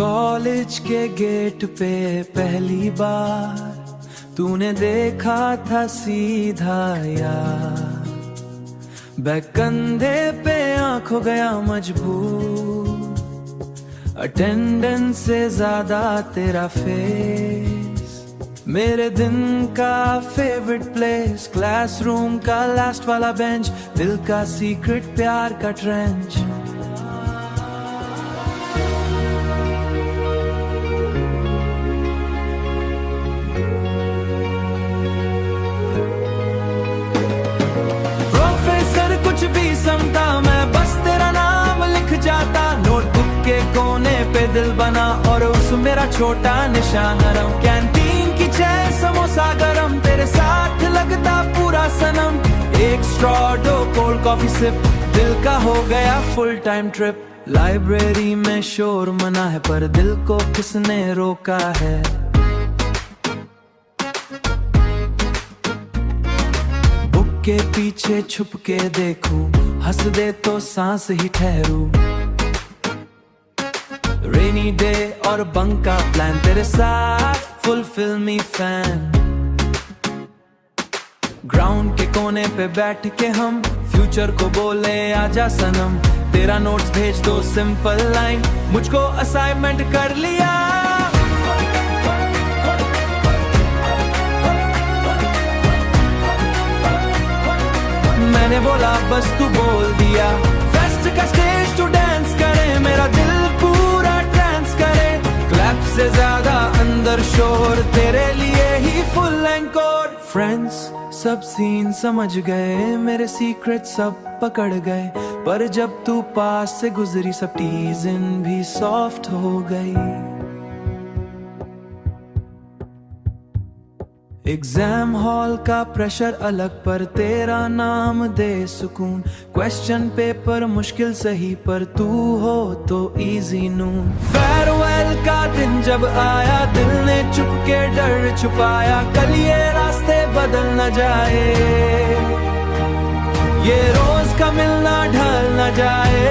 College के gate पे पहली बार तूने देखा था सीधा यार, बैग कंधे पे आंख हो गया मजबूर, अटेंडेंस से ज्यादा तेरा फेस, मेरे दिन का फेवरेट प्लेस, क्लासरूम का लास्ट वाला बेंच, दिल का सीक्रेट प्यार का ट्रेंच। प्रोफेसर कुछ भी समझा, मैं बस तेरा नाम लिख जाता, नोटबुक के कोने पे दिल बना और उस मेरा छोटा निशान नरम, कैंटीन की चाय समोसा गरम, तेरे साथ लगता पूरा सनम, एक स्ट्रॉ दो कोल्ड कॉफी सिप, दिल का हो गया फुल टाइम ट्रिप। लाइब्रेरी में शोर मना है पर दिल को किसने रोका है, बुक के पीछे छुप के देखूं, हंस दे तो सांस ही ठहरूं, रेनी डे और बंक का प्लान, तेरे साथ फुल फिल्मी फैन, ग्राउंड के कोने पे बैठ के हम फ्यूचर को बोले आजा सनम, तेरा नोट्स भेज दो सिंपल लाइन, मुझको असाइनमेंट कर लिया, मैंने बोला बस तू बोल दिया, फेस्ट का स्टेज टू डांस करे, मेरा दिल पूरा डांस करे, क्लैप से ज्यादा अंदर शोर, तेरे लिए ही फुल एंकोर। फ्रेंड्स सब सीन समझ गए, मेरे सीक्रेट सब पकड़ गए, पर जब तू पास से गुजरी सब टीजिंग भी सॉफ्ट हो गई। एग्जाम हॉल का प्रेशर अलग पर तेरा नाम दे सुकून, क्वेश्चन पेपर मुश्किल सही पर तू हो तो इजी नून, फेयरवेल का दिन जब आया दिल ने चुपके डर छुपाया, कल ये रास्ते बदल न जाए, ये रोज का मिलना ढल न जाए,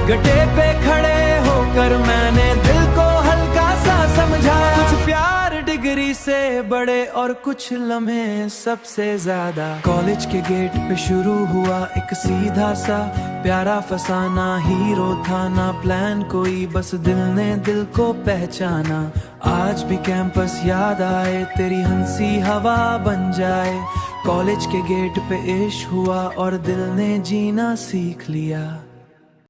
गड्ढे पे खड़े होकर मैंने दिल को हल्का सा समझाया, कुछ प्यार डिग्री से बड़े और कुछ लम्हे सबसे ज्यादा, कॉलेज के गेट पे शुरू हुआ एक सीधा सा प्यारा फसाना, हीरो था ना प्लान कोई, बस दिल ने दिल को पहचाना, आज भी कैंपस याद आए, तेरी हंसी हवा बन जाए, कॉलेज के गेट पे इश्क हुआ और दिल ने जीना सीख लिया।